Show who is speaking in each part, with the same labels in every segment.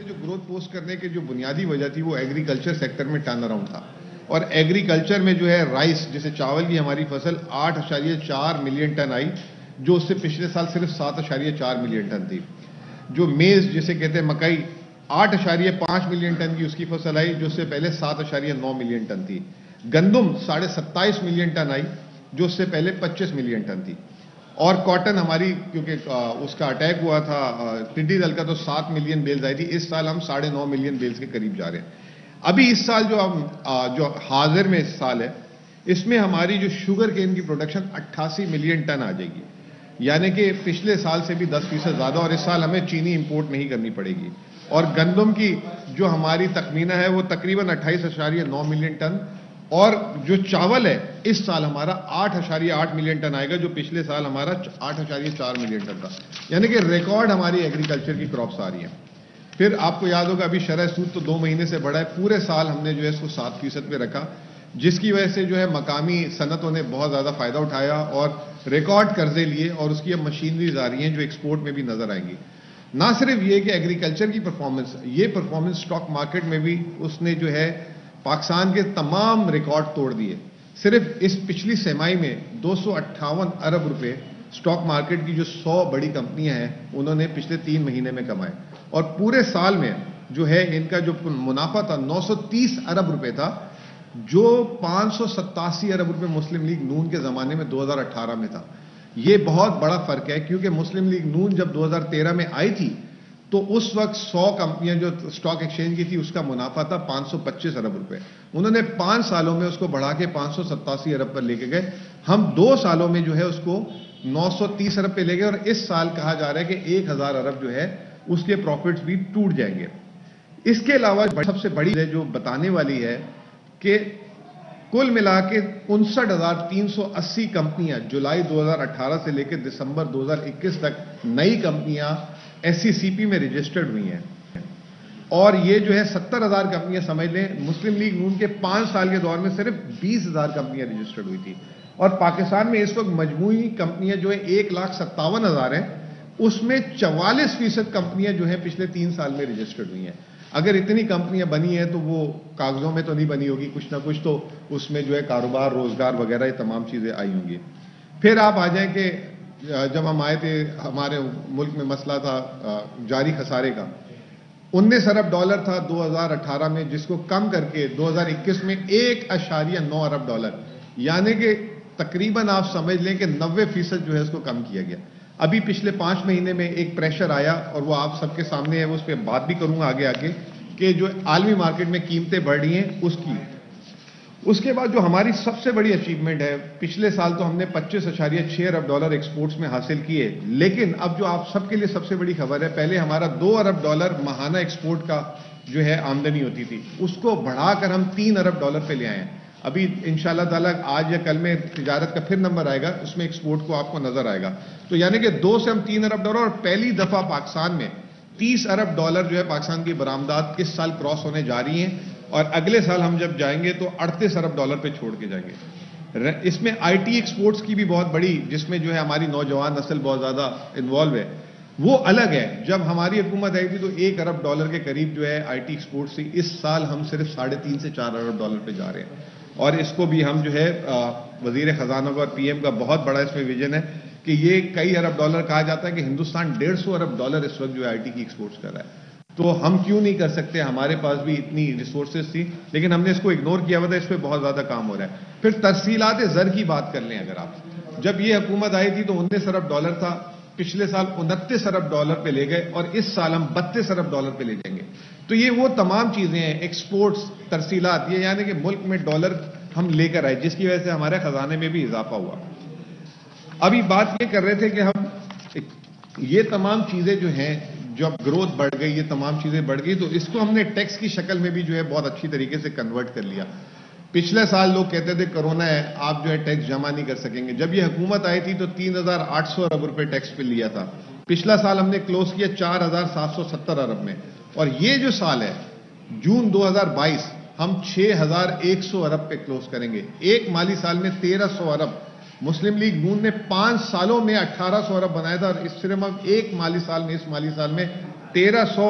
Speaker 1: جو growth post کرنے کی جو بنیادی وجہ تھی وہ ایگریکلچر سیکٹر میں ٹرن اراؤنڈ تھا، اور ایگریکلچر میں جو ہے رائس جیسے چاول کی ہماری فصل 8.4 ملین ٹن آئی، جو اس سے پچھلے سال صرف 7.4 ملین ٹن تھی۔ جو میز جسے کہتے ہیں مکئی 8.5 ملین ٹن کی اس کی فصل آئی، جو اس سے پہلے 7.9 ملین ٹن تھی۔ گندم 27.5 ملین ٹن آئی، جو اس سے پہلے 25 ملین ٹن تھی۔ اور کاٹن ہماری کیونکہ اس کا اٹیک ہوا تھا ٹڈی دل کا تو 7 ملین بیلز آئی تھی، اس سال ہم 9.5 ملین بیلز کے قریب جا رہے ہیں۔ ابھی اس سال جو حاضر میں اس سال ہے، اس میں ہماری جو شوگر کین کی پروڈکشن 88 ملین ٹن آ جائے گی، یعنی کہ پچھلے سال سے بھی 10% زیادہ، اور اس سال ہمیں چینی امپورٹ نہیں کرنی پڑے گی۔ اور گندم کی جو ہماری تخمینہ ہے وہ تقریباً 28.9 ملین ٹن، اور جو چاول ہے اس سال ہمارا 8.8 ملین ٹن آئے گا، جو پچھلے سال ہمارا 8.4 ملین ٹن تھا، یعنی کہ ریکارڈ ہماری ایگریکلچر کی کراپس آ رہی ہیں۔ پھر آپ کو یاد ہوگا ابھی شرح سود تو 2 مہینے سے بڑھا ہے، پورے سال ہم نے جو ہے اس کو 7% پہ رکھا، جس کی وجہ سے جو ہے مقامی صنعتوں نے بہت زیادہ فائدہ اٹھایا اور ریکارڈ قرضے لیے، اور اس کی اب مشینریز آ رہی ہیں جو ایکسپورٹ میں بھی نظر آئیں گی۔ نہ صرف یہ کہ ایگریکلچر کی پرفارمنس، یہ پرفارمنس سٹاک مارکیٹ میں بھی اس نے جو ہے پاکستان کے تمام ریکارڈ توڑ دیے۔ صرف اس پچھلی سیمائی میں 258 ارب روپے سٹاک مارکیٹ کی جو 100 بڑی کمپنیاں ہیں انہوں نے پچھلے 3 مہینے میں کمائے، اور پورے سال میں جو ہے ان کا جو منافع تھا 930 ارب روپے تھا، جو 587 ارب روپے مسلم لیگ نون کے زمانے میں 2018 میں تھا۔ یہ بہت بڑا فرق ہے، کیونکہ مسلم لیگ نون جب 2013 میں آئی تھی تو اس وقت 100 کمپنیاں جو سٹاک ایکسچینج کی تھی اس کا منافع تھا 525 ارب روپے۔ انہوں نے 5 سالوں میں اس کو بڑھا کے 587 ارب پر لے کے گئے۔ ہم 2 سالوں میں جو ہے اس کو 930 ارب پہ لے گئے، اور اس سال کہا جا رہا ہے کہ 1000 ارب جو ہے اس کے پروفٹس بھی ٹوٹ جائیں گے۔ اس کے علاوہ سب سے بڑی ہے جو بتانے والی ہے کہ کل ملا کے 59,380 کمپنیاں جولائی 2018 سے لے کے دسمبر 2021 تک نئی کمپنیاں ایس سی سی پی میں رجسٹرڈ ہوئی ہیں، اور یہ جو ہے 70,000 کمپنیاں سمجھ لیں۔ مسلم لیگ نون کے 5 سال کے دور میں صرف 20,000 کمپنیاں رجسٹرڈ ہوئی تھی، اور پاکستان میں اس وقت مجموعی کمپنیاں جو ہیں 1,57,000 ہیں، اس میں 44% کمپنیاں جو ہیں پچھلے 3 سال میں رجسٹرڈ ہوئی ہیں۔ اگر اتنی کمپنیاں بنی ہیں تو وہ کاغذوں میں تو نہیں بنی ہوگی، کچھ نہ کچھ تو اس میں جو ہے کاروبار، روزگار وغیرہ یہ تمام چیزیں آئی ہوں گی۔ پھر آپ آ جائیں کہ جب ہم آئے تھے ہمارے ملک میں مسئلہ تھا جاری خسارے کا، 19 ارب ڈالر تھا 2018 میں، جس کو کم کر کے 2021 میں 1.9 ارب ڈالر، یعنی کہ تقریباً آپ سمجھ لیں کہ 90% جو ہے اس کو کم کیا گیا۔ ابھی پچھلے 5 مہینے میں ایک پریشر آیا، اور وہ آپ سب کے سامنے ہے، اس پہ بات بھی کروں گا آگے کہ جو عالمی مارکیٹ میں قیمتیں بڑھ رہی ہیں اس کی۔ اس کے بعد جو ہماری سب سے بڑی اچیومنٹ ہے، پچھلے سال تو ہم نے 25.6 ارب ڈالر ایکسپورٹس میں حاصل کیے، لیکن اب جو آپ سب کے لیے سب سے بڑی خبر ہے، پہلے ہمارا 2 ارب ڈالر ماہانہ ایکسپورٹ کا جو ہے آمدنی ہوتی تھی، اس کو بڑھا کر ہم 3 ارب ڈالر پہ لے آئے ہیں۔ ابھی انشاءاللہ تعالیٰ آج یا کل میں تجارت کا پھر نمبر آئے گا، اس میں ایکسپورٹ کو آپ کو نظر آئے گا، تو یعنی کہ 2 سے ہم 3 ارب ڈالر، اور پہلی دفعہ پاکستان میں 30 ارب ڈالر جو ہے پاکستان کی برآمدات اس سال کراس ہونے جا رہی ہیں، اور اگلے سال ہم جب جائیں گے تو 38 ارب ڈالر پہ چھوڑ کے جائیں گے۔ اس میں آئی ٹی ایکسپورٹس کی بھی بہت بڑی، جس میں جو ہے ہماری نوجوان نسل بہت زیادہ انوالو ہے، وہ الگ ہے۔ جب ہماری حکومت آئی تھی تو 1 ارب ڈالر کے قریب جو ہے آئی ٹی ایکسپورٹس تھی، اس سال ہم صرف 3.5 سے 4 ارب ڈالر پہ جا رہے ہیں، اور اس کو بھی ہم جو ہے وزیر خزانہ کا اور پی ایم کا بہت بڑا اس میں ویژن ہے کہ یہ کئی ارب ڈالر کہا جاتا ہے کہ ہندوستان 150 ارب ڈالر اس وقت جو ہے آئی ٹی کی ایکسپورٹس کر رہا ہے، تو ہم کیوں نہیں کر سکتے؟ ہمارے پاس بھی اتنی ریسورسز تھی، لیکن ہم نے اس کو اگنور کیا ہوا تھا، اس پہ بہت زیادہ کام ہو رہا ہے۔ پھر ترسیلات زر کی بات کر لیں، اگر آپ، جب یہ حکومت آئی تھی تو 19 ارب ڈالر تھا، پچھلے سال 29 ارب ڈالر پہ لے گئے، اور اس سال ہم 32 ارب ڈالر پہ لے جائیں گے۔ تو یہ وہ تمام چیزیں ہیں، ایکسپورٹس، ترسیلات، یہ یعنی کہ ملک میں ڈالر ہم لے کر آئے، جس کی وجہ سے ہمارے خزانے میں بھی اضافہ ہوا۔ ابھی بات یہ کر رہے تھے کہ ہم یہ تمام چیزیں جو ہیں، جب گروتھ بڑھ گئی، یہ تمام چیزیں بڑھ گئی، تو اس کو ہم نے ٹیکس کی شکل میں بھی جو ہے بہت اچھی طریقے سے کنورٹ کر لیا۔ پچھلے سال لوگ کہتے تھے کرونا ہے، آپ جو ہے ٹیکس جمع نہیں کر سکیں گے۔ جب یہ حکومت آئی تھی تو 3,800 ارب روپے ٹیکس پہ لیا تھا، پچھلا سال ہم نے کلوز کیا 4,770 ارب میں، اور یہ جو سال ہے جون 2022 ہم 6,100 ارب پہ کلوز کریں گے۔ ایک مالی سال میں 1,300 ارب، مسلم لیگ نون نے 5 سالوں میں 1,800 ارب بنایا تھا، اور اس صرف ہم ایک مالی سال میں، اس مالی سال میں 1300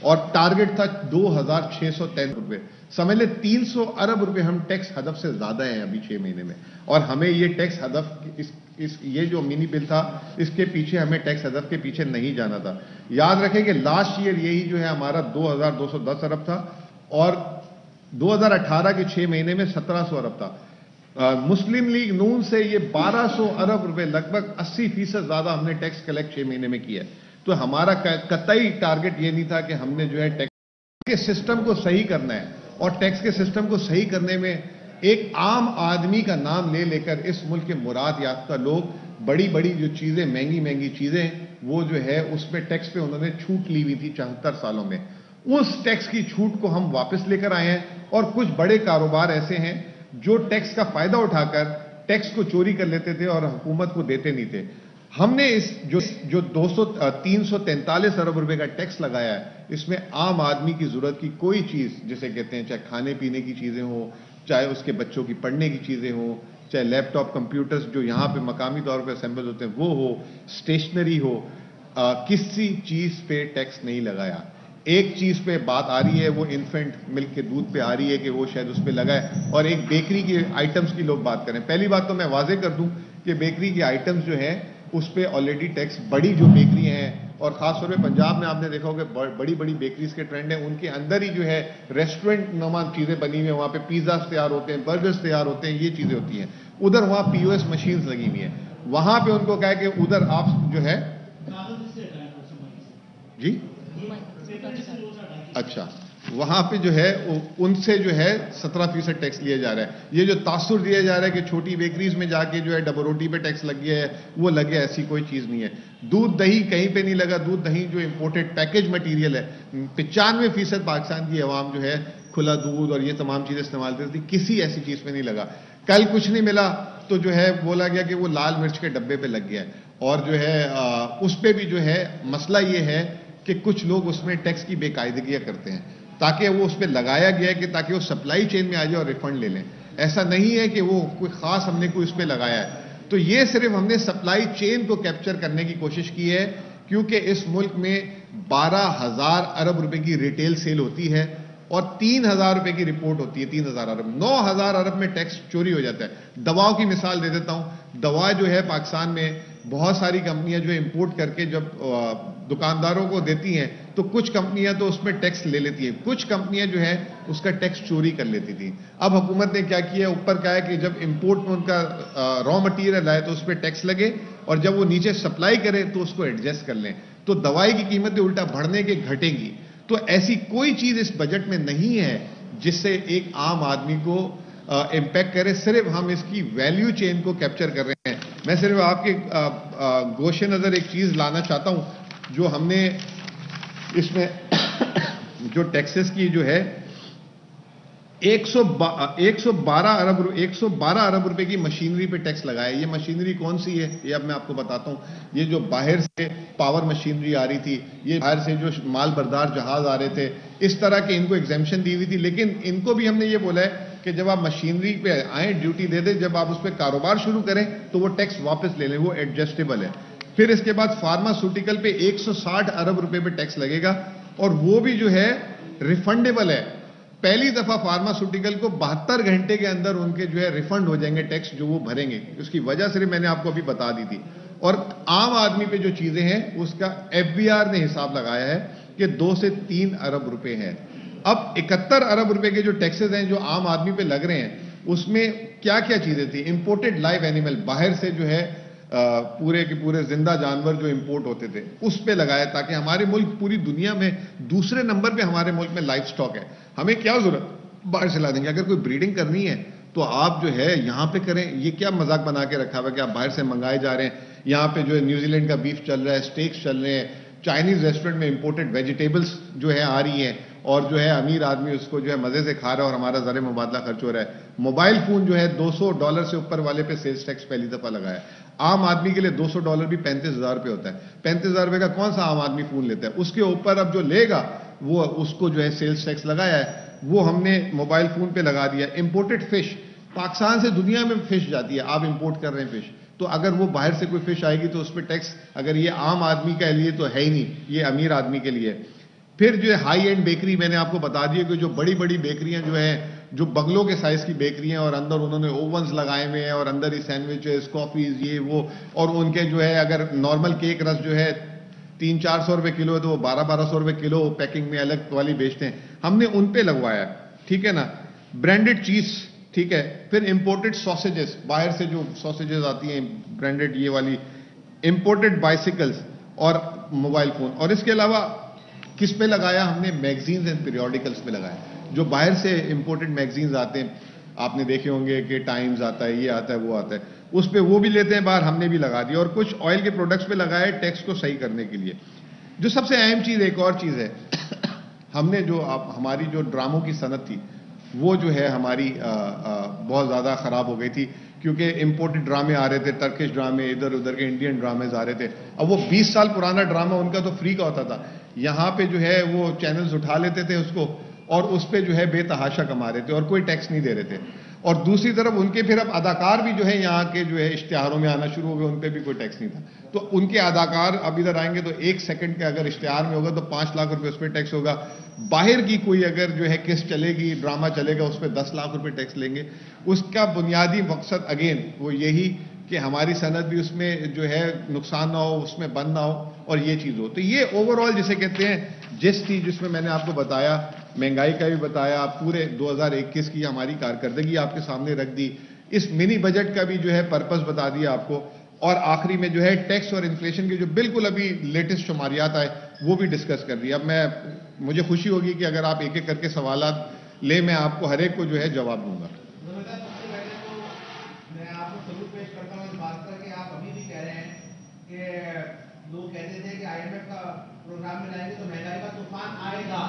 Speaker 1: اور ٹارگٹ تھا 2613 روپے. سمجھ لیں 300 ارب روپے ہم ٹیکس ہدف سے زیادہ ہیں ابھی 6 مہینے میں. اور ہمیں یہ ٹیکس ہدف یہ جو منی بل تھا اس کے پیچھے ہمیں ٹیکس ہدف کے پیچھے نہیں جانا تھا. یاد رکھیں کہ لاسٹ ایئر یہی جو ہے ہمارا 2210 ارب تھا اور 2018 کے 6 مہینے میں 1700 ارب تھا. مسلم لیگ نون سے یہ 1200 ارب روپے لگ بھگ 80% زیادہ ہم نے ٹیکس کلیکٹ 6 مہینے میں کیا ہے. تو ہمارا قطعی ٹارگٹ یہ نہیں تھا کہ ہم نے جو ہے ٹیکس کے سسٹم کو صحیح کرنا ہے. اور ٹیکس کے سسٹم کو صحیح کرنے میں ایک عام آدمی کا نام لے کر اس ملک کے مراد یافتہ لوگ بڑی بڑی جو چیزیں مہنگی چیزیں وہ جو ہے اس پہ ٹیکس پہ انہوں نے چھوٹ لی ہوئی تھی 74 سالوں میں. اس ٹیکس کی چھوٹ کو ہم واپس لے کر آئے ہیں. اور کچھ بڑے کاروبار ایسے ہیں جو ٹیکس کا فائدہ اٹھا کر ٹیکس کو چوری کر لیتے تھے اور حکومت کو دیتے نہیں تھے. ہم نے اس جو 343 ارب روپے کا ٹیکس لگایا ہے اس میں عام آدمی کی ضرورت کی کوئی چیز جسے کہتے ہیں چاہے کھانے پینے کی چیزیں ہوں, چاہے اس کے بچوں کی پڑھنے کی چیزیں ہوں, چاہے لیپ ٹاپ کمپیوٹرز جو یہاں پہ مقامی طور پہ اسمبل ہوتے ہیں وہ ہو, اسٹیشنری ہو, کسی چیز پہ ٹیکس نہیں لگایا. ایک چیز پہ بات آ رہی ہے وہ انفینٹ ملک کے دودھ پہ آ رہی ہے کہ وہ شاید اس پہ لگائے, اور ایک بیکری کے آئٹمز کی لوگ بات کریں. پہلی بات تو میں واضح کر دوں کہ بیکری کے آئٹمز جو ہیں اس پہ آلریڈی ٹیکس بڑی جو بیکری ہیں اور خاص طور پہ پنجاب میں آپ نے دیکھا ہوگا بڑی بڑی بیکریز کے ٹرینڈ ہیں, ان کے اندر ہی جو ہے ریسٹورنٹ نما چیزیں بنی ہوئی ہیں, وہاں پہ پیزاز تیار ہوتے ہیں, برگرز تیار ہوتے ہیں, یہ چیزیں ہوتی ہیں. ادھر وہاں POS مشینز لگی ہوئی ہیں, وہاں پہ ان کو کہا کہ ادھر آپ جو ہے جی اچھا وہاں پہ جو ہے ان سے جو ہے 17% ٹیکس لیا جا رہا ہے. یہ جو تاثر دیا جا رہا ہے کہ چھوٹی بیکریز میں جا کے جو ہے ڈبل روٹی پہ ٹیکس لگ گیا ہے وہ لگے, ایسی کوئی چیز نہیں ہے. دودھ دہی کہیں پہ نہیں لگا. دودھ دہی جو امپورٹڈ پیکج مٹیریل ہے 95% پاکستان کی عوام جو ہے کھلا دودھ اور یہ تمام چیزیں استعمال کرتی, کسی ایسی چیز پہ نہیں لگا. کل کچھ نہیں ملا تو جو ہے بولا گیا کہ وہ لال مرچ کے ڈبے پہ لگ گیا ہے. اور جو ہے اس پہ بھی جو ہے مسئلہ یہ ہے کہ کچھ لوگ اس میں ٹیکس کی بے قاعدگیاں کرتے ہیں تاکہ وہ اس پہ لگایا گیا ہے کہ تاکہ وہ سپلائی چین میں آ جائے اور ریفنڈ لے لیں. ایسا نہیں ہے کہ وہ کوئی خاص ہم نے کوئی اس پہ لگایا ہے. تو یہ صرف ہم نے سپلائی چین کو کیپچر کرنے کی کوشش کی ہے کیونکہ اس ملک میں 12,000 ارب روپے کی ریٹیل سیل ہوتی ہے اور 3,000 روپے کی رپورٹ ہوتی ہے. 3,000 ارب 9,000 ارب میں ٹیکس چوری ہو جاتا ہے. دواؤں کی مثال دے دیتا ہوں. دوا جو ہے پاکستان میں بہت ساری کمپنیاں جو امپورٹ کر کے جب دکانداروں کو دیتی ہیں تو کچھ کمپنیاں تو اس میں ٹیکس لے لیتی ہیں, کچھ کمپنیاں جو ہے اس کا ٹیکس چوری کر لیتی تھیں. اب حکومت نے کیا کیا ہے, اوپر کہا ہے کہ جب امپورٹ میں ان کا را مٹیریل آئے تو اس پہ ٹیکس لگے اور جب وہ نیچے سپلائی کرے تو اس کو ایڈجسٹ کر لیں. تو دوائی کی قیمتیں الٹا بڑھنے کے گھٹیں گی. تو ایسی کوئی چیز اس بجٹ میں نہیں ہے جس سے ایک عام آدمی کو امپیکٹ کرے. صرف ہم اس کی ویلیو چین کو کیپچر کر رہے ہیں. میں صرف آپ کے گوشِ نظر ایک چیز لانا چاہتا ہوں جو ہم نے اس میں جو ٹیکسز کی جو ہے 112 ارب روپے کی مشینری پہ ٹیکس لگایا. یہ مشینری کون سی ہے یہ اب میں آپ کو بتاتا ہوں. یہ جو باہر سے پاور مشینری آ رہی تھی, یہ باہر سے جو مال بردار جہاز آ رہے تھے, اس طرح کے ان کو ایگزیمپشن دی ہوئی تھی. لیکن ان کو بھی ہم نے یہ بولا ہے کہ جب آپ مشینری پہ آئیں ڈیوٹی دے دیں, جب آپ اس پہ کاروبار شروع کریں تو وہ ٹیکس واپس لے لیں, وہ ایڈجسٹیبل ہے. پھر اس کے بعد فارماسوٹیکل پہ 160 ارب روپے پہ ٹیکس لگے گا اور وہ بھی جو ہے ریفنڈیبل ہے. پہلی دفعہ فارماسوٹیکل کو 72 گھنٹے کے اندر ان کے جو ہے ریفنڈ ہو جائیں گے ٹیکس جو وہ بھریں گے. اس کی وجہ صرف میں نے آپ کو ابھی بتا دی تھی. اور عام آدمی پہ جو چیزیں ہیں اس کا FBR نے حساب لگایا ہے کہ 2 سے 3 ارب روپے ہے. اب 71 ارب روپے کے جو ٹیکسز ہیں جو عام آدمی پہ لگ رہے ہیں اس میں کیا کیا چیزیں تھیں. امپورٹڈ لائیو اینیمل, باہر سے جو ہے پورے کے پورے زندہ جانور جو امپورٹ ہوتے تھے اس پہ لگایا تاکہ ہمارے ملک پوری دنیا میں دوسرے نمبر پہ ہمارے ملک میں لائف سٹاک ہے. ہمیں کیا ضرورت باہر سے لا دیں گے. اگر کوئی بریڈنگ کرنی ہے تو آپ جو ہے یہاں پہ کریں. یہ کیا مذاق بنا کے رکھا ہوا کہ آپ باہر سے منگائے جا رہے ہیں. یہاں پہ جو ہے نیوزی لینڈ کا بیف چل رہا ہے, اسٹیکس چل رہے ہیں, چائنیز ریسٹورنٹ میں امپورٹڈ ویجیٹیبلز جو ہے آ رہی ہیں اور جو ہے امیر آدمی اس کو جو ہے مزے سے کھا رہا ہے اور ہمارا زر مبادلہ خرچ ہو رہا ہے. موبائل فون جو ہے $200 سے اوپر والے پہ سیلز ٹیکس پہلی دفعہ لگایا. عام آدمی کے لیے $200 بھی 35,000 روپے ہوتا ہے. 35,000 روپے کا کون سا عام آدمی فون لیتا ہے. اس کے اوپر اب جو لے گا وہ اس کو جو ہے سیلز ٹیکس لگایا ہے, وہ ہم نے موبائل فون پہ لگا دیا. امپورٹڈ فش, پاکستان سے دنیا میں فش جاتی ہے, آپ امپورٹ کر رہے ہیں فش, تو اگر وہ باہر سے کوئی فش آئے گی تو اس پہ ٹیکس, اگر یہ عام آدمی کے لیے تو ہے ہی نہیں, یہ امیر آدمی کے لیے. پھر جو ہے ہائی اینڈ بیکری میں نے آپ کو بتا دیا کہ جو بڑی بڑی بیکریاں جو ہیں جو بنگلوں کے سائز کی بیکریاں اور اندر انہوں نے اوونز لگائے ہوئے ہیں اور اندر ہی سینڈوچز کافیز یہ وہ اور ان کے جو ہے اگر نارمل کیک رس جو ہے 300-400 روپے کلو ہے تو وہ 1200 روپے کلو پیکنگ میں الگ والی بیچتے ہیں. ہم نے ان پہ لگوایا, ٹھیک ہے نا. برانڈڈ چیز, ٹھیک ہے. پھر امپورٹڈ سوسیجز, باہر سے جو سوسیجز آتی ہیں برانڈڈ یہ والی, امپورٹڈ بائسیکلز اور موبائل فون. اور اس کے علاوہ کس پہ لگایا ہم نے؟ میگزینز اینڈ پیریوڈیکلز پہ لگایا. جو باہر سے امپورٹڈ میگزینز آتے ہیں آپ نے دیکھے ہوں گے کہ ٹائمز آتا ہے, یہ آتا ہے, وہ آتا ہے, اس پہ وہ بھی لیتے ہیں باہر, ہم نے بھی لگا دیا. اور کچھ آئل کے پروڈکٹس پہ لگائے ٹیکس کو صحیح کرنے کے لیے. جو سب سے اہم چیز ایک اور چیز ہے, ہم نے جو ہماری جو ڈراموں کی صنعت تھی وہ جو ہے ہماری بہت زیادہ خراب ہو گئی تھی کیونکہ امپورٹڈ ڈرامے آ رہے تھے, ٹرکش ڈرامے, ادھر ادھر کے انڈین ڈرامز آ رہے تھے. اب وہ 20 سال پرانا ڈرامہ ان کا تو فری کا ہوتا تھا, یہاں پہ جو ہے وہ چینلز اٹھا لیتے تھے اس کو اور اس پہ جو ہے بے تحاشا کما رہے تھے اور کوئی ٹیکس نہیں دے رہے تھے. اور دوسری طرف ان کے پھر اب اداکار بھی جو ہے یہاں کے جو ہے اشتہاروں میں آنا شروع ہو گئے, ان پہ بھی کوئی ٹیکس نہیں تھا. تو ان کے اداکار اب ادھر آئیں گے تو 1 سیکنڈ کے اگر اشتہار میں ہوگا تو 5 لاکھ روپے اس پہ ٹیکس ہوگا. باہر کی کوئی اگر جو ہے کس چلے گی, ڈرامہ چلے گا, اس پہ 10 لاکھ روپے ٹیکس لیں گے. اس کا بنیادی مقصد اگین وہ یہی کہ ہماری صنعت بھی اس میں جو ہے نقصان نہ ہو, اس میں بند نہ ہو اور یہ چیز ہو. تو یہ اوور آل جسے کہتے ہیں جس چیز جس میں نے آپ کو بتایا, مہنگائی کا بھی بتایا, پورے 2021 کی ہماری کارکردگی آپ کے سامنے رکھ دی, اس منی بجٹ کا بھی جو ہے پرپس بتا دیا آپ کو, اور آخری میں جو ہے ٹیکس اور انفلیشن کے جو بالکل ابھی لیٹسٹ شماریات آئے وہ بھی ڈسکس کر دی. اب مجھے خوشی ہوگی کہ اگر آپ ایک ایک کر کے سوالات لیں, میں آپ کو ہر ایک کو جو ہے جواب دوں گا.
Speaker 2: لوگ کہتے تھے کہ آئی ایم ایف کا پروگرام میں لائیں گے تو مہنگائی کا طوفان آئے گا.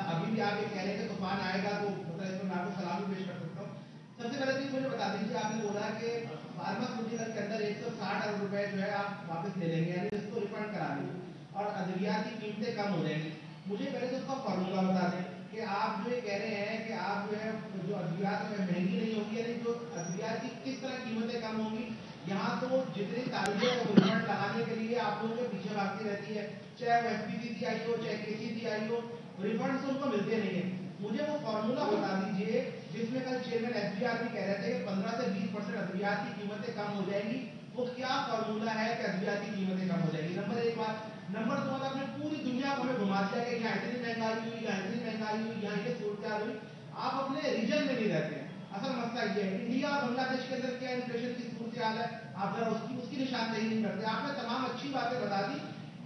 Speaker 2: ابھی بھی آپ یہ کہہ رہے ہیں کہ طوفان آئے گا, تو مطلب اس میں میں آپ کو سلام بھی پیش کر سکتا ہوں. سب سے پہلے چیز مجھے بتا دیجیے, آپ نے بولا کہ فارماسیوٹیکل کے اندر 160 ارب روپے جو ہے آپ واپس لے لیں گے, یعنی اس کو ریفنڈ کرا دیں گے اور ادویات کی قیمتیں کم ہو جائیں گی. مجھے پہلے تو اس کا فارمولا بتا دیں کہ آپ جو یہ کہہ رہے ہیں کہ آپ جو ہے جو ادویات میں مہنگی نہیں ہوگی, یعنی جو ادویات کی کس طرح قیمتیں کم ہوں گی. یہاں تو جتنی تعریفیں ریفنڈ لگانے کے لیے آپ لوگوں کے پیچھے بھاگتی رہتی ہے, چاہے وہ ایف پی سی آئی ہو, چاہے کے سی سی آئی ہو, ریفنڈ سے ان کو ملتے نہیں ہیں. مجھے وہ فارمولا بتا دیجیے جس میں کل چیئرمین ایف بی آر بھی کہہ رہے تھے کہ 15 سے 20% ادویات کی قیمتیں کم ہو جائیں گی. وہ کیا فارمولا ہے کہ ادویات کی قیمتیں کم ہو جائیں گی؟ نمبر 1 بات. نمبر 2 بات, آپ نے پوری دنیا کو ہمیں گھما دیا کہ یہاں اتنی مہنگائی ہوئی, یہاں اتنی مہنگائی ہوئی, یہاں یہ صورتحال ہوئی. آپ اپنے ریجن میں نہیں رہتے ہیں. اصل مسئلہ یہ ہے انڈیا اور بنگلہ دیش کے اندر کیا انفلیشن کی صورتحال ہے, آپ ذرا اس کی نشاندہی نہیں کرتے. آپ نے تمام اچھی باتیں بتا دی.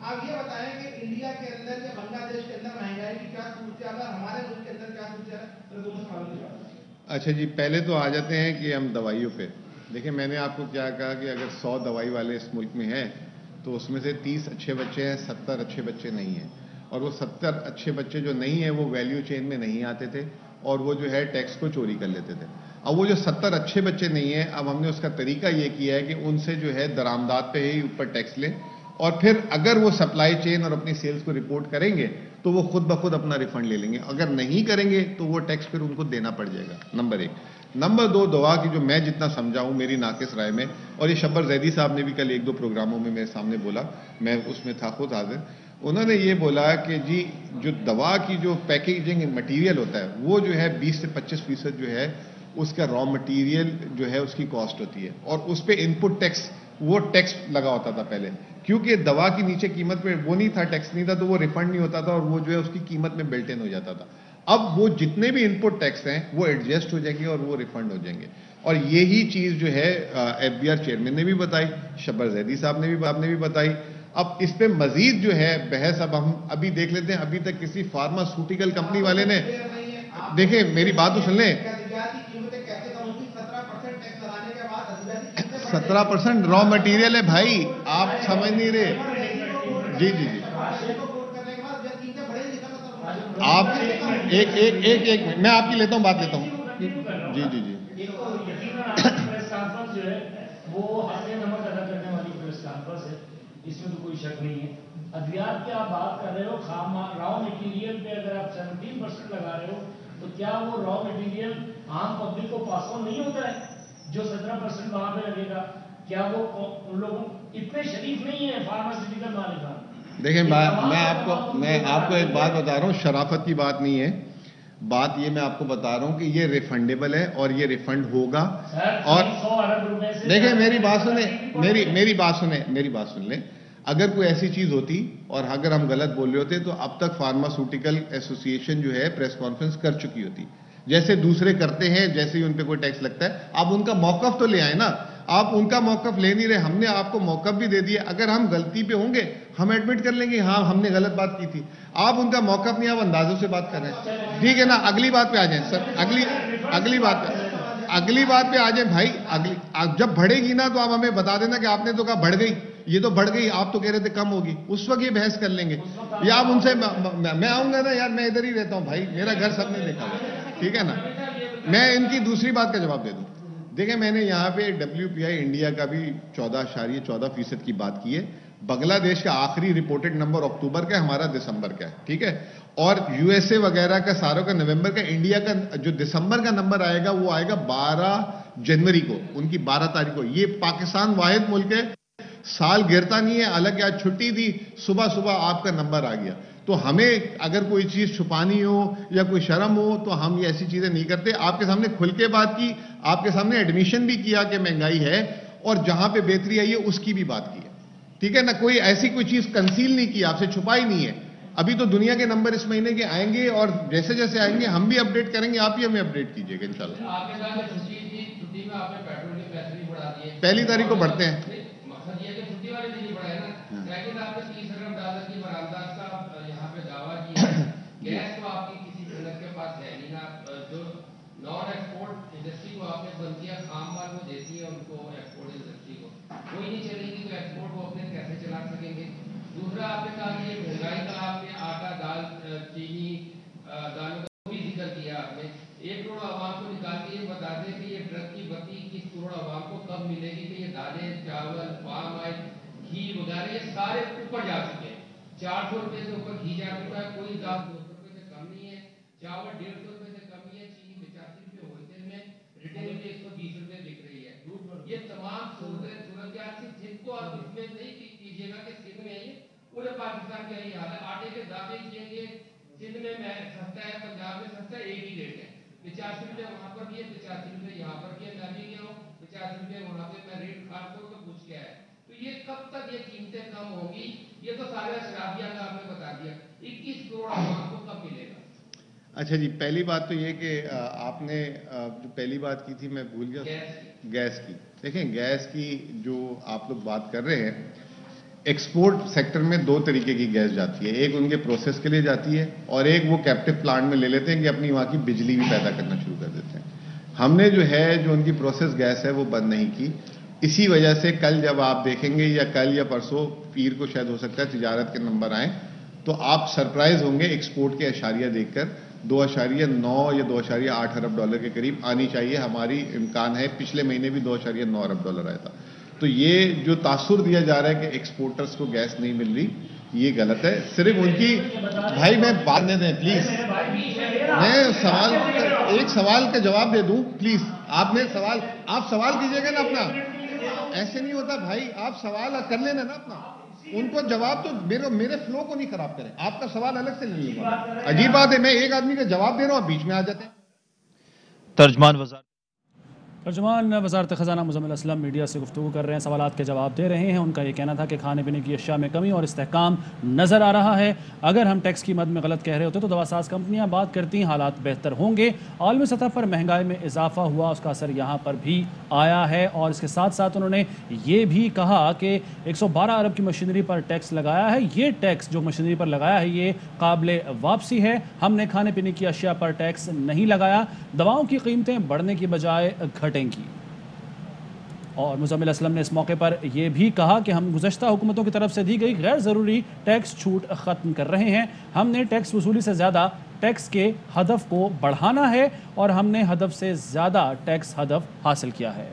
Speaker 2: آپ یہ بتائیں کہ انڈیا کے اندر یا بنگلہ دیش کے اندر مہنگائی کی کیا صورتحال ہے, ہمارے ملک کے اندر کیا صورتحال ہے, تو دونوں سوالوں کے جواب.
Speaker 1: اچھا جی, پہلے تو آ جاتے ہیں کہ ہم دوائیوں پہ. دیکھیں میں نے آپ کو کیا کہا کہ اگر 100 دوائی والے اس ملک میں ہیں تو اس میں سے 30 اچھے بچے ہیں, 70 اچھے بچے نہیں ہیں. اور وہ 70 اچھے بچے جو نہیں ہیں وہ ویلیو چین میں نہیں آتے تھے اور وہ جو ہے ٹیکس کو چوری کر لیتے تھے. اب وہ جو 70 اچھے بچے نہیں ہیں, اب ہم نے اس کا طریقہ یہ کیا ہے کہ ان سے جو ہے درآمدات پہ ہی اوپر ٹیکس لیں, اور پھر اگر وہ سپلائی چین اور اپنی سیلز کو رپورٹ کریں گے تو وہ خود بخود اپنا ریفنڈ لے لیں گے. اگر نہیں کریں گے تو وہ ٹیکس پھر ان کو دینا پڑ جائے گا. نمبر 1. نمبر 2, دوا کی جو میں جتنا سمجھا ہوں میری ناقص رائے میں, اور یہ شبر زیدی صاحب نے بھی کل 1-2 پروگراموں میں میرے سامنے بولا, میں اس میں تھا خود حاضر. انہوں نے یہ بولا کہ جی جو دوا کی جو پیکیجنگ مٹیریل ہوتا ہے وہ جو ہے 20 سے 25% جو ہے اس کا را مٹیریل جو ہے اس کی کاسٹ ہوتی ہے, اور اس پہ ان پٹ ٹیکس وہ ٹیکس لگا ہوتا تھا پہلے, کیونکہ دوا کی نیچے قیمت پہ وہ نہیں تھا, ٹیکس نہیں تھا, تو وہ ریفنڈ نہیں ہوتا تھا اور وہ جو ہے اس کی قیمت میں بلٹ ان ہو جاتا تھا. اب وہ جتنے بھی ان پٹ ٹیکس ہیں وہ ایڈجسٹ ہو جائیں گے اور وہ ریفنڈ ہو جائیں گے. اور یہی چیز جو ہے ایف بی آر چیئرمین نے بھی بتائی, شبر زیدی صاحب نے بھی بتائی. اب اس پہ مزید جو ہے بحث اب ہم ابھی دیکھ لیتے ہیں. ابھی تک کسی فارماسیوٹیکل کمپنی والے نے, دیکھیں میری بات تو سن لیں, 17% را مٹیریل ہے بھائی, آپ سمجھ نہیں رہے. جی جی جی, آپ ایک میں آپ کی لیتا ہوں, بات لیتا ہوں. جی جی جی,
Speaker 3: اس میں تو کوئی شک نہیں ہے. ادویات کی آپ بات کر رہے ہو, را مٹیریل پہ اگر آپ 17% لگا رہے ہو تو کیا وہ را مٹیریل عام پبلک کو پاس آن نہیں ہوتا ہے؟ جو 17% وہاں پہ لگے گا, کیا وہ ان لوگوں اتنے شریف نہیں ہیں فارماسیوٹیکل مالکان
Speaker 1: دیکھیں میں آپ کو ایک بات بتا رہا ہوں, شرافت کی بات نہیں ہے, بات یہ میں آپ کو بتا رہا ہوں کہ یہ ریفنڈیبل ہے اور یہ ریفنڈ ہوگا. اور دیکھیں میری بات سن لیں, اگر کوئی ایسی چیز ہوتی اور اگر ہم غلط بول رہے ہوتے تو اب تک فارماسیوٹیکل ایسوسی ایشن جو ہے پریس کانفرنس کر چکی ہوتی, جیسے دوسرے کرتے ہیں, جیسے ہی ان پہ کوئی ٹیکس لگتا ہے. آپ ان کا موقف تو لے آئے نا, آپ ان کا موقف لے نہیں رہے. ہم نے آپ کو موقف بھی دے دیا, اگر ہم غلطی پہ ہوں گے ہم ایڈمٹ کر لیں گے ہاں ہم نے غلط بات کی تھی. آپ ان کا موقف نہیں, آپ اندازوں سے بات کر رہے ہیں, ٹھیک ہے نا. اگلی بات پہ آ جائیں سر, اگلی بات پہ آ جائیں بھائی. جب بڑھے گی نا تو آپ ہمیں بتا دینا کہ آپ نے تو کہا بڑھ گئی, یہ تو بڑھ گئی, آپ تو کہہ رہے تھے کم ہوگی, اس وقت یہ بحث کر لیں گے. یا آپ ان سے, میں آؤں گا نا یار, میں ادھر ہی رہتا ہوں بھائی, میرا گھر سب نے دیکھا ہوا, ٹھیک ہے نا. میں ان کی دوسری بات کا جواب دے دوں. دیکھیں میں نے یہاں پہ WPI انڈیا کا بھی 14.14% کی بات کی ہے. بنگلہ دیش کا آخری رپورٹڈ نمبر اکتوبر کا ہے, ہمارا دسمبر کا ہے, ٹھیک ہے. اور USA وغیرہ کا ساروں کا نومبر کا. انڈیا کا جو دسمبر کا نمبر آئے گا وہ آئے گا 12 جنوری کو, ان کی 12 تاریخ کو. یہ پاکستان واحد ملک ہے, سال گرتا نہیں ہے, حالانکہ آج چھٹی تھی, صبح آپ کا نمبر آ گیا. تو ہمیں اگر کوئی چیز چھپانی ہو یا کوئی شرم ہو تو ہم یہ ایسی چیزیں نہیں کرتے. آپ کے سامنے کھل کے بات کی, آپ کے سامنے ایڈمیشن بھی کیا کہ مہنگائی ہے, اور جہاں پہ بہتری آئی ہے اس کی بھی بات کی ہے, ٹھیک ہے نا. کوئی ایسی کوئی چیز کنسیل نہیں کی, آپ سے چھپائی نہیں ہے. ابھی تو دنیا کے نمبر اس مہینے کے آئیں گے, اور جیسے جیسے آئیں گے ہم بھی اپڈیٹ کریں گے, آپ بھی ہمیں اپڈیٹ کیجیے گا انشاءاللہ. پہلی تاریخ کو بڑھتے ہیں.
Speaker 4: گیس تو آپ کی کسی صنعت کے پاس ہے نہیں نا, جو نان ایکسپورٹ انڈسٹری کو آپ نے بند کیا, خام مال کو دیتی ہے ان کو, ایکسپورٹ انڈسٹری کو کوئی نہیں چلے گی تو ایکسپورٹ کو اپنے کیسے چلا سکیں گے. دوسرا آپ نے کہا کہ یہ مہنگائی کا آپ نے آٹا, دال, چینی, دالوں کا بھی ذکر کیا آپ نے. 1 کروڑ عوام کو نکال کے یہ بتا دیں کہ یہ ٹرک کی بتی 21 کروڑ عوام کو کب ملے گی, کہ یہ دالیں, چاول, پام آئل, گھی وغیرہ یہ سارے اوپر جا چکے ہیں. 400 روپے سے اوپر گھی جا چکا ہے, کوئی دال 200 روپے سے کم نہیں ہے, چاول 150 روپے سے کم نہیں ہے, چینی 85 روپے ہول سیل میں, ریٹیل میں 120 روپے بک رہی ہے. یہ تمام صورتحال جن کو آپ اس میں نہیں کیجیے گا کہ سندھ میں آئیے, پورے پاکستان کا یہی حال ہے. آٹے کے دعوے کیے گے سندھ میں سستا ہے, پنجاب میں سستا ہے, ایک ہی ریٹ ہے. 85 روپے وہاں پر بھی ہے, 85 روپے یہاں پر بھی ہے. میں بھی گیا ہوں, 85 روپے وہاں پہ, میں ریٹ کھا کر تو پوچھ کے آیا. تو یہ کب تک یہ قیمتیں کم ہوں گی؟ یہ تو سارا شرابیہ کا آپ نے بتا دیا. 21 کروڑ عوام کو کب ملے گا؟
Speaker 1: اچھا جی, پہلی بات تو یہ کہ آپ نے جو پہلی بات کی تھی میں بھول گیا, گیس کی. دیکھیں گیس کی جو آپ لوگ بات کر رہے ہیں, ایکسپورٹ سیکٹر میں 2 طریقے کی گیس جاتی ہے. ایک ان کے پروسیس کے لیے جاتی ہے, اور ایک وہ کیپٹو پلانٹ میں لے لیتے ہیں کہ اپنی وہاں کی بجلی بھی پیدا کرنا شروع کر دیتے ہیں. ہم نے جو ان کی پروسیس گیس ہے وہ بند نہیں کی. اسی وجہ سے کل جب آپ دیکھیں گے, یا کل یا پرسوں, پیر کو شاید ہو سکتا ہے تجارت کے نمبر آئیں, تو آپ سرپرائز ہوں گے ایکسپورٹ کے اشاریہ دیکھ کر. 2.9 یا 2.8 ارب ڈالر کے قریب آنی چاہیے, ہماری امکان ہے. پچھلے مہینے بھی 2.9 ارب ڈالر آیا تھا. تو یہ جو تاثر دیا جا رہا ہے کہ ایکسپورٹرز کو گیس نہیں مل رہی, یہ غلط ہے. صرف ان کی, بھائی میں بات نہیں دیں پلیز, میں ایک سوال کا جواب دے دوں پلیز. آپ سوال کیجئے گا نا اپنا, ایسے نہیں ہوتا بھائی. آپ سوال کر لینا نا اپنا, ان کو جواب تو میرے فلو کو نہیں خراب کریں. آپ کا سوال الگ سے لے لیں گا, عجیب بات ہے. میں ایک آدمی کا جواب دے رہا ہوں, بیچ میں آ جاتے ہیں.
Speaker 5: ترجمان وزارت خزانہ مزمل اسلم میڈیا سے گفتگو کر رہے ہیں, سوالات کے جواب دے رہے ہیں. ان کا یہ کہنا تھا کہ کھانے پینے کی اشیاء میں کمی اور استحکام نظر آ رہا ہے. اگر ہم ٹیکس کی مد میں غلط کہہ رہے ہوتے تو دواساز کمپنیاں بات کرتی, حالات بہتر ہوں گے. عالمی سطح پر مہنگائی میں اضافہ ہوا, اس کا اثر یہاں پر بھی آیا ہے. اور اس کے ساتھ ساتھ انہوں نے یہ بھی کہا کہ 112 ارب کی مشینری پر ٹیکس لگایا ہے. یہ ٹیکس جو مشینری پر لگایا ہے یہ قابل واپسی ہے. ہم نے کھانے پینے کی اشیاء پر ٹیکس نہیں لگایا. دواؤں کی قیمتیں بڑھنے کی بجائے گھٹیں گی. اور مزمل اسلم نے اس موقع پر یہ بھی کہا کہ ہم گزشتہ حکومتوں کی طرف سے دی گئی غیر ضروری ٹیکس چھوٹ ختم کر رہے ہیں. ہم نے ٹیکس وصولی سے زیادہ ٹیکس کے ہدف کو بڑھانا ہے, اور ہم نے ہدف سے زیادہ ٹیکس ہدف حاصل کیا ہے.